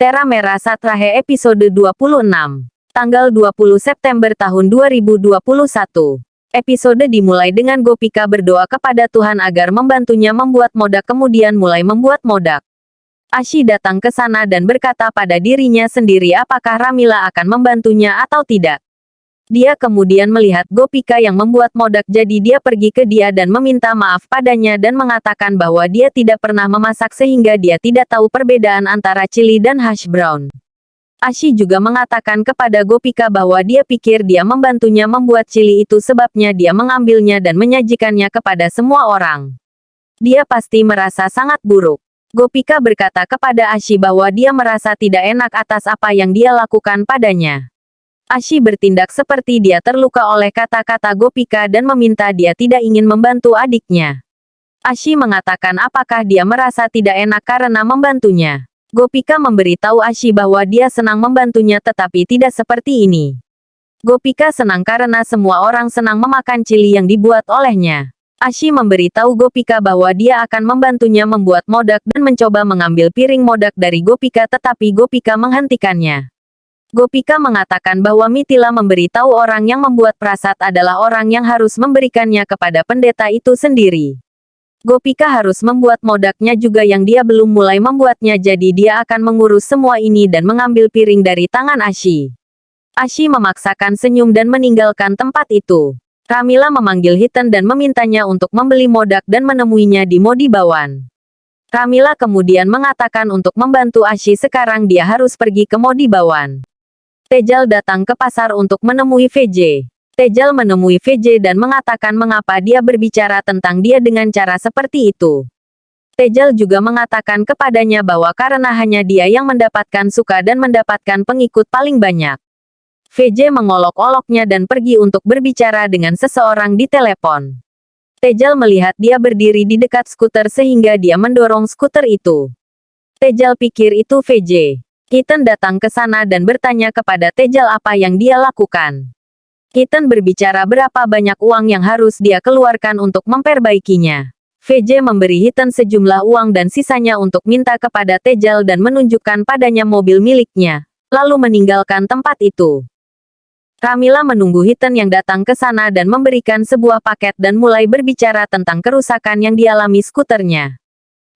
Tera Merah Satrahe episode 26. Tanggal 20 September tahun 2021. Episode dimulai dengan Gopika berdoa kepada Tuhan agar membantunya membuat modak, kemudian mulai membuat modak. Ashi datang ke sana dan berkata pada dirinya sendiri apakah Ramila akan membantunya atau tidak. Dia kemudian melihat Gopika yang membuat modak, jadi dia pergi ke dia dan meminta maaf padanya dan mengatakan bahwa dia tidak pernah memasak sehingga dia tidak tahu perbedaan antara chili dan hash brown. Ashi juga mengatakan kepada Gopika bahwa dia pikir dia membantunya membuat chili itu sebabnya dia mengambilnya dan menyajikannya kepada semua orang. Dia pasti merasa sangat buruk. Gopika berkata kepada Ashi bahwa dia merasa tidak enak atas apa yang dia lakukan padanya. Ashi bertindak seperti dia terluka oleh kata-kata Gopika dan meminta dia tidak ingin membantu adiknya. Ashi mengatakan apakah dia merasa tidak enak karena membantunya. Gopika memberitahu Ashi bahwa dia senang membantunya tetapi tidak seperti ini. Gopika senang karena semua orang senang memakan chili yang dibuat olehnya. Ashi memberitahu Gopika bahwa dia akan membantunya membuat modak dan mencoba mengambil piring modak dari Gopika tetapi Gopika menghentikannya. Gopika mengatakan bahwa Mithila memberitahu orang yang membuat prasat adalah orang yang harus memberikannya kepada pendeta itu sendiri. Gopika harus membuat modaknya juga yang dia belum mulai membuatnya, jadi dia akan mengurus semua ini dan mengambil piring dari tangan Ashi. Ashi memaksakan senyum dan meninggalkan tempat itu. Ramila memanggil Hiten dan memintanya untuk membeli modak dan menemuinya di Modibawan. Ramila kemudian mengatakan untuk membantu Ashi sekarang dia harus pergi ke Modibawan. Tejal datang ke pasar untuk menemui VJ. Tejal menemui VJ dan mengatakan mengapa dia berbicara tentang dia dengan cara seperti itu. Tejal juga mengatakan kepadanya bahwa karena hanya dia yang mendapatkan suka dan mendapatkan pengikut paling banyak. VJ mengolok-oloknya dan pergi untuk berbicara dengan seseorang di telepon. Tejal melihat dia berdiri di dekat skuter sehingga dia mendorong skuter itu. Tejal pikir itu VJ. Hiten datang ke sana dan bertanya kepada Tejal apa yang dia lakukan. Hiten berbicara berapa banyak uang yang harus dia keluarkan untuk memperbaikinya. VJ memberi Hiten sejumlah uang dan sisanya untuk minta kepada Tejal dan menunjukkan padanya mobil miliknya, lalu meninggalkan tempat itu. Ramila menunggu Hiten yang datang ke sana dan memberikan sebuah paket dan mulai berbicara tentang kerusakan yang dialami skuternya.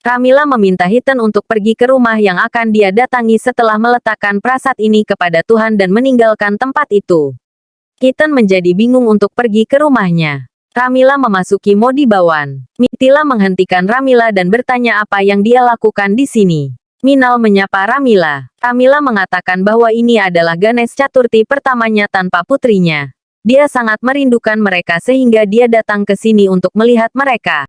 Ramila meminta Hiten untuk pergi ke rumah yang akan dia datangi setelah meletakkan prasat ini kepada Tuhan dan meninggalkan tempat itu. Hiten menjadi bingung untuk pergi ke rumahnya. Ramila memasuki Modibawan. Mithila menghentikan Ramila dan bertanya apa yang dia lakukan di sini. Minal menyapa Ramila. Ramila mengatakan bahwa ini adalah Ganesh Chaturthi pertamanya tanpa putrinya. Dia sangat merindukan mereka sehingga dia datang ke sini untuk melihat mereka.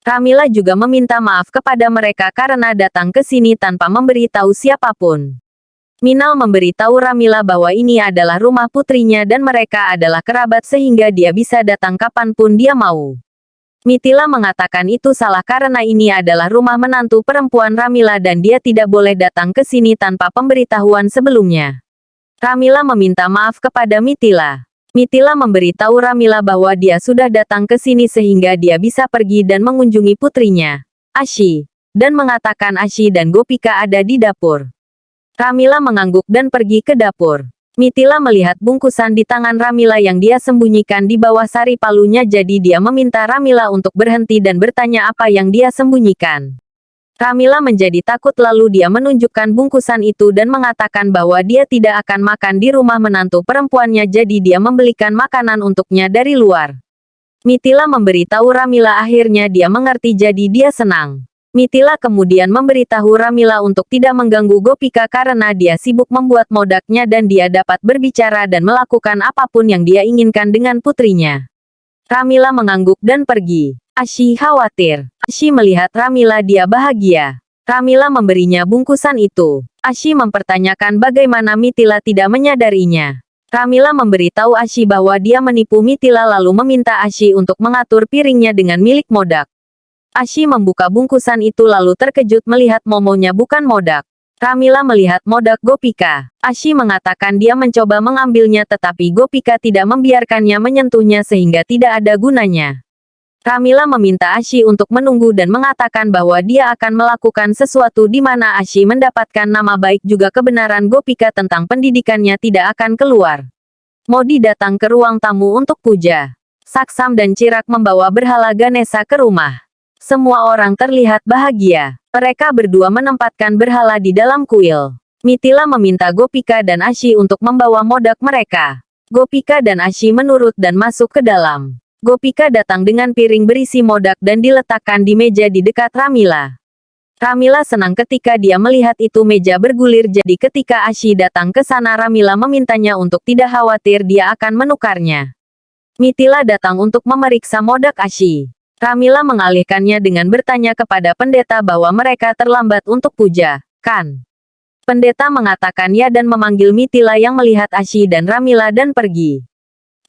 Ramila juga meminta maaf kepada mereka karena datang ke sini tanpa memberitahu siapapun. Minal memberitahu Ramila bahwa ini adalah rumah putrinya dan mereka adalah kerabat sehingga dia bisa datang kapanpun dia mau. Mithila mengatakan itu salah karena ini adalah rumah menantu perempuan Ramila dan dia tidak boleh datang ke sini tanpa pemberitahuan sebelumnya. Ramila meminta maaf kepada Mithila. Mithila memberitahu Ramila bahwa dia sudah datang ke sini sehingga dia bisa pergi dan mengunjungi putrinya, Ashi, dan mengatakan Ashi dan Gopika ada di dapur. Ramila mengangguk dan pergi ke dapur. Mithila melihat bungkusan di tangan Ramila yang dia sembunyikan di bawah sari palunya, jadi dia meminta Ramila untuk berhenti dan bertanya apa yang dia sembunyikan. Ramila menjadi takut lalu dia menunjukkan bungkusan itu dan mengatakan bahwa dia tidak akan makan di rumah menantu perempuannya, jadi dia membelikan makanan untuknya dari luar. Mithila memberitahu Ramila, akhirnya dia mengerti jadi dia senang. Mithila kemudian memberitahu Ramila untuk tidak mengganggu Gopika karena dia sibuk membuat modaknya dan dia dapat berbicara dan melakukan apapun yang dia inginkan dengan putrinya. Ramila mengangguk dan pergi. Ashi khawatir. Ashi melihat Ramila dia bahagia. Ramila memberinya bungkusan itu. Ashi mempertanyakan bagaimana Mithila tidak menyadarinya. Ramila memberitahu Ashi bahwa dia menipu Mithila lalu meminta Ashi untuk mengatur piringnya dengan milik modak. Ashi membuka bungkusan itu lalu terkejut melihat momonya bukan modak. Ramila melihat modak Gopika. Ashi mengatakan dia mencoba mengambilnya tetapi Gopika tidak membiarkannya menyentuhnya sehingga tidak ada gunanya. Pramila meminta Ashi untuk menunggu dan mengatakan bahwa dia akan melakukan sesuatu di mana Ashi mendapatkan nama baik juga kebenaran Gopika tentang pendidikannya tidak akan keluar. Modi datang ke ruang tamu untuk puja. Saksam dan Chirak membawa berhala Ganesha ke rumah. Semua orang terlihat bahagia. Mereka berdua menempatkan berhala di dalam kuil. Mithila meminta Gopika dan Ashi untuk membawa modak mereka. Gopika dan Ashi menurut dan masuk ke dalam. Gopika datang dengan piring berisi modak dan diletakkan di meja di dekat Pramila. Pramila senang ketika dia melihat itu meja bergulir, jadi ketika Ashi datang ke sana Pramila memintanya untuk tidak khawatir dia akan menukarnya. Mithila datang untuk memeriksa modak Ashi. Pramila mengalihkannya dengan bertanya kepada pendeta bahwa mereka terlambat untuk puja, kan? Pendeta mengatakan ya dan memanggil Mithila yang melihat Ashi dan Pramila dan pergi.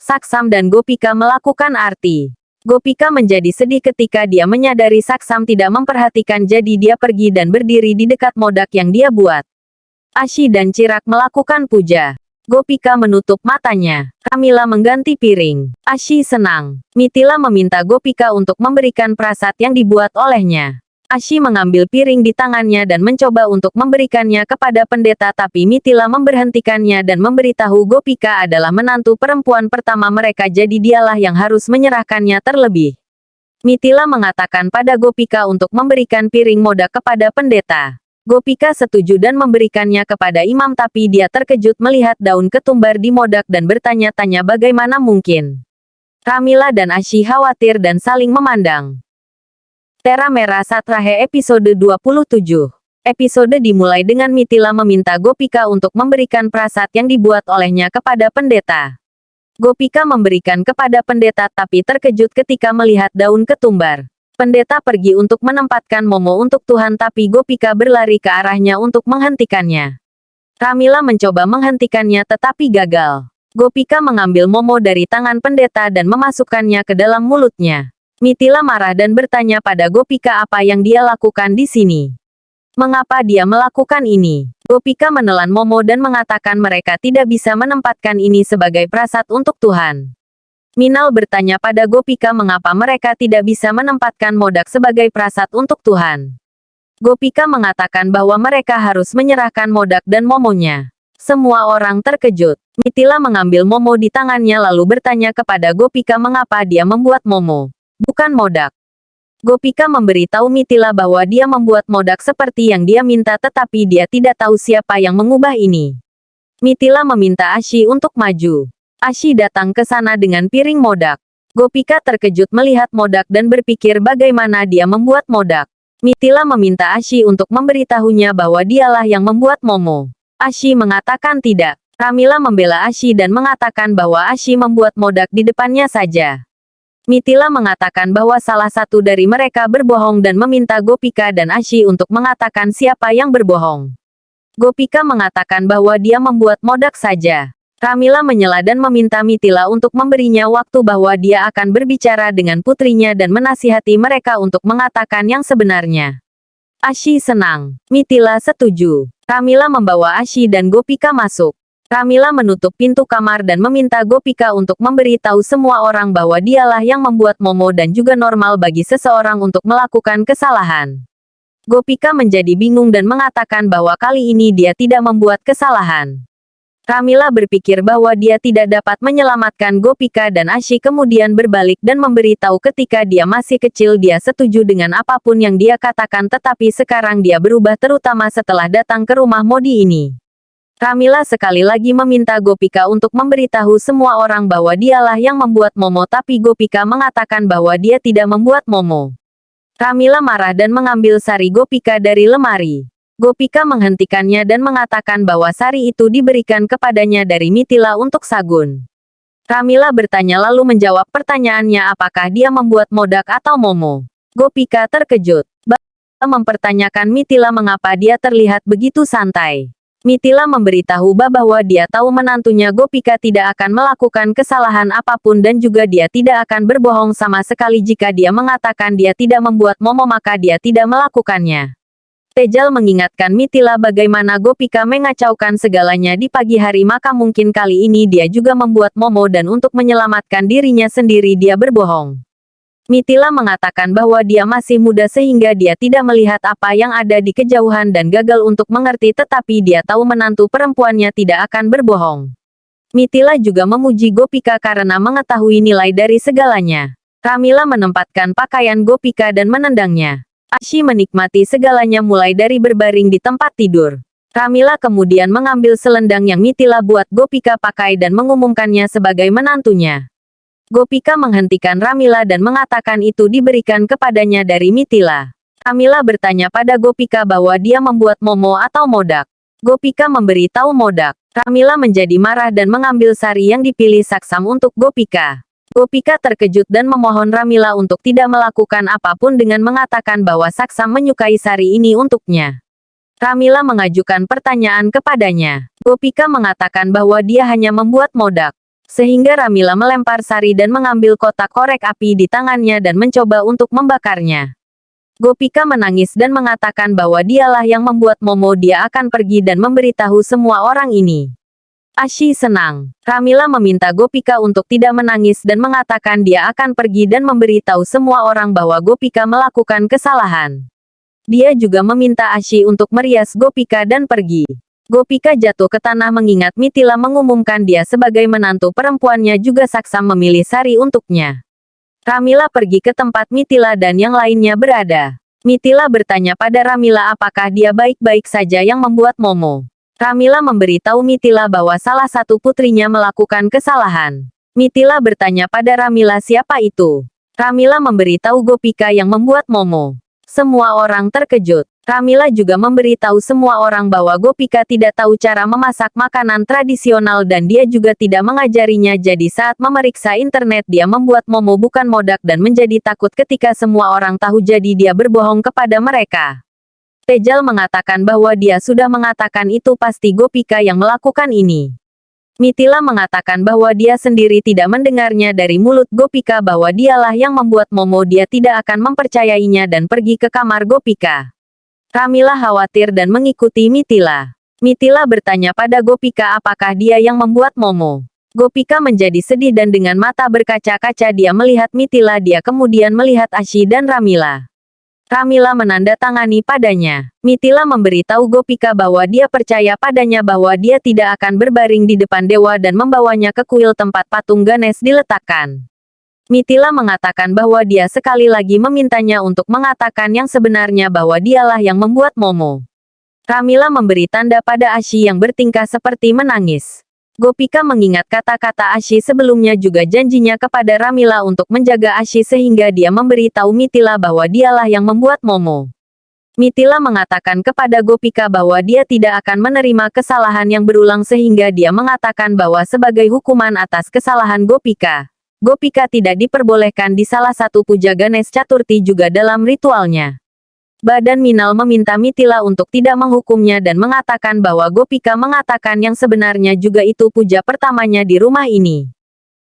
Saksam dan Gopika melakukan arti. Gopika menjadi sedih ketika dia menyadari Saksam tidak memperhatikan, jadi dia pergi dan berdiri di dekat modak yang dia buat. Ashi dan Chirak melakukan puja. Gopika menutup matanya. Pramila mengganti piring. Ashi senang. Mithila meminta Gopika untuk memberikan prasat yang dibuat olehnya. Ashi mengambil piring di tangannya dan mencoba untuk memberikannya kepada pendeta, tapi Mithila memberhentikannya dan memberitahu Gopika adalah menantu perempuan pertama mereka, jadi dialah yang harus menyerahkannya terlebih. Mithila mengatakan pada Gopika untuk memberikan piring modak kepada pendeta. Gopika setuju dan memberikannya kepada imam, tapi dia terkejut melihat daun ketumbar di modak dan bertanya-tanya bagaimana mungkin. Pramila dan Ashi khawatir dan saling memandang. Tera Merah Satrahe episode 27. Episode dimulai dengan Mithila meminta Gopika untuk memberikan prasat yang dibuat olehnya kepada pendeta. Gopika memberikan kepada pendeta tapi terkejut ketika melihat daun ketumbar. Pendeta pergi untuk menempatkan Momo untuk Tuhan, tapi Gopika berlari ke arahnya untuk menghentikannya. Pramila mencoba menghentikannya tetapi gagal. Gopika mengambil Momo dari tangan pendeta dan memasukkannya ke dalam mulutnya. Mithila marah dan bertanya pada Gopika apa yang dia lakukan di sini. Mengapa dia melakukan ini? Gopika menelan Momo dan mengatakan mereka tidak bisa menempatkan ini sebagai prasat untuk Tuhan. Minal bertanya pada Gopika mengapa mereka tidak bisa menempatkan modak sebagai prasat untuk Tuhan. Gopika mengatakan bahwa mereka harus menyerahkan modak dan Momonya. Semua orang terkejut. Mithila mengambil Momo di tangannya lalu bertanya kepada Gopika mengapa dia membuat Momo, bukan modak. Gopika memberitahu Mithila bahwa dia membuat modak seperti yang dia minta, tetapi dia tidak tahu siapa yang mengubah ini. Mithila meminta Ashi untuk maju. Ashi datang ke sana dengan piring modak. Gopika terkejut melihat modak dan berpikir bagaimana dia membuat modak. Mithila meminta Ashi untuk memberitahunya bahwa dialah yang membuat Momo. Ashi mengatakan tidak. Pramila membela Ashi dan mengatakan bahwa Ashi membuat modak di depannya saja. Mithila mengatakan bahwa salah satu dari mereka berbohong dan meminta Gopika dan Ashi untuk mengatakan siapa yang berbohong. Gopika mengatakan bahwa dia membuat modak saja. Pramila menyela dan meminta Mithila untuk memberinya waktu bahwa dia akan berbicara dengan putrinya dan menasihati mereka untuk mengatakan yang sebenarnya. Ashi senang. Mithila setuju. Pramila membawa Ashi dan Gopika masuk. Pramila menutup pintu kamar dan meminta Gopika untuk memberitahu semua orang bahwa dialah yang membuat Momo dan juga normal bagi seseorang untuk melakukan kesalahan. Gopika menjadi bingung dan mengatakan bahwa kali ini dia tidak membuat kesalahan. Pramila berpikir bahwa dia tidak dapat menyelamatkan Gopika dan Ashi, kemudian berbalik dan memberitahu ketika dia masih kecil dia setuju dengan apapun yang dia katakan, tetapi sekarang dia berubah terutama setelah datang ke rumah Modi ini. Pramila sekali lagi meminta Gopika untuk memberitahu semua orang bahwa dialah yang membuat Momo, tapi Gopika mengatakan bahwa dia tidak membuat Momo. Pramila marah dan mengambil sari Gopika dari lemari. Gopika menghentikannya dan mengatakan bahwa sari itu diberikan kepadanya dari Mithila untuk Sagun. Pramila bertanya lalu menjawab pertanyaannya apakah dia membuat modak atau Momo. Gopika terkejut. Mempertanyakan Mithila mengapa dia terlihat begitu santai. Mithila memberitahu bahwa dia tahu menantunya Gopika tidak akan melakukan kesalahan apapun dan juga dia tidak akan berbohong sama sekali. Jika dia mengatakan dia tidak membuat Momo maka dia tidak melakukannya. Tejal mengingatkan Mithila bagaimana Gopika mengacaukan segalanya di pagi hari, maka mungkin kali ini dia juga membuat Momo dan untuk menyelamatkan dirinya sendiri dia berbohong. Mitila mengatakan bahwa dia masih muda sehingga dia tidak melihat apa yang ada di kejauhan dan gagal untuk mengerti, tetapi dia tahu menantu perempuannya tidak akan berbohong. Mitila juga memuji Gopika karena mengetahui nilai dari segalanya. Ramila menempatkan pakaian Gopika dan menendangnya. Ashi menikmati segalanya mulai dari berbaring di tempat tidur. Ramila kemudian mengambil selendang yang Mitila buat Gopika pakai dan mengumumkannya sebagai menantunya. Gopika menghentikan Ramila dan mengatakan itu diberikan kepadanya dari Mitila. Ramila bertanya pada Gopika bahwa dia membuat momo atau modak. Gopika memberi tahu modak. Ramila menjadi marah dan mengambil sari yang dipilih Saksam untuk Gopika. Gopika terkejut dan memohon Ramila untuk tidak melakukan apapun dengan mengatakan bahwa Saksam menyukai sari ini untuknya. Ramila mengajukan pertanyaan kepadanya. Gopika mengatakan bahwa dia hanya membuat modak. Sehingga Ramila melempar sari dan mengambil kotak korek api di tangannya dan mencoba untuk membakarnya. Gopika menangis dan mengatakan bahwa dialah yang membuat momo, dia akan pergi dan memberitahu semua orang ini. Ashi senang. Ramila meminta Gopika untuk tidak menangis dan mengatakan dia akan pergi dan memberitahu semua orang bahwa Gopika melakukan kesalahan. Dia juga meminta Ashi untuk merias Gopika dan pergi. Gopika jatuh ke tanah mengingat Mitila mengumumkan dia sebagai menantu perempuannya, juga Saksam memilih sari untuknya. Ramila pergi ke tempat Mitila dan yang lainnya berada. Mitila bertanya pada Ramila apakah dia baik-baik saja yang membuat momo. Ramila memberitahu Mitila bahwa salah satu putrinya melakukan kesalahan. Mitila bertanya pada Ramila siapa itu. Ramila memberitahu Gopika yang membuat momo. Semua orang terkejut. Ramila juga memberitahu semua orang bahwa Gopika tidak tahu cara memasak makanan tradisional dan dia juga tidak mengajarinya, jadi saat memeriksa internet dia membuat momo bukan modak dan menjadi takut ketika semua orang tahu, jadi dia berbohong kepada mereka. Tejal mengatakan bahwa dia sudah mengatakan itu pasti Gopika yang melakukan ini. Mitila mengatakan bahwa dia sendiri tidak mendengarnya dari mulut Gopika bahwa dialah yang membuat momo, dia tidak akan mempercayainya dan pergi ke kamar Gopika. Ramila khawatir dan mengikuti Mitila. Mitila bertanya pada Gopika apakah dia yang membuat momo. Gopika menjadi sedih dan dengan mata berkaca-kaca dia melihat Mitila, dia kemudian melihat Ashi dan Ramila. Ramila menandatangani padanya. Mitila memberitahu Gopika bahwa dia percaya padanya bahwa dia tidak akan berbaring di depan dewa dan membawanya ke kuil tempat patung Ganesh diletakkan. Mitila mengatakan bahwa dia sekali lagi memintanya untuk mengatakan yang sebenarnya bahwa dialah yang membuat momo. Ramila memberi tanda pada Ashi yang bertingkah seperti menangis. Gopika mengingat kata-kata Ashi sebelumnya, juga janjinya kepada Ramila untuk menjaga Ashi sehingga dia memberi tahu Mitila bahwa dialah yang membuat momo. Mitila mengatakan kepada Gopika bahwa dia tidak akan menerima kesalahan yang berulang sehingga dia mengatakan bahwa sebagai hukuman atas kesalahan Gopika, Gopika tidak diperbolehkan di salah satu puja Ganesh Caturti juga dalam ritualnya. Badan Minal meminta Mitila untuk tidak menghukumnya dan mengatakan bahwa Gopika mengatakan yang sebenarnya juga itu puja pertamanya di rumah ini.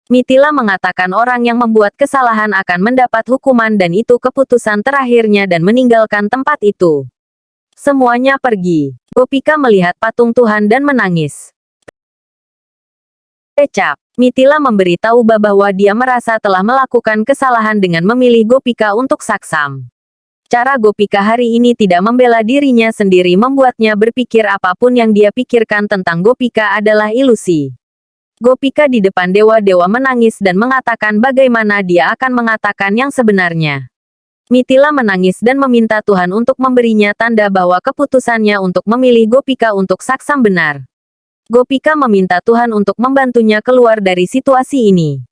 Mitila mengatakan orang yang membuat kesalahan akan mendapat hukuman dan itu keputusan terakhirnya dan meninggalkan tempat itu. Semuanya pergi. Gopika melihat patung Tuhan dan menangis. Kecap. Mitila memberitahu bahwa dia merasa telah melakukan kesalahan dengan memilih Gopika untuk Saksam. Cara Gopika hari ini tidak membela dirinya sendiri membuatnya berpikir apapun yang dia pikirkan tentang Gopika adalah ilusi. Gopika di depan dewa-dewa menangis dan mengatakan bagaimana dia akan mengatakan yang sebenarnya. Mitila menangis dan meminta Tuhan untuk memberinya tanda bahwa keputusannya untuk memilih Gopika untuk Saksam benar. Gopika meminta Tuhan untuk membantunya keluar dari situasi ini.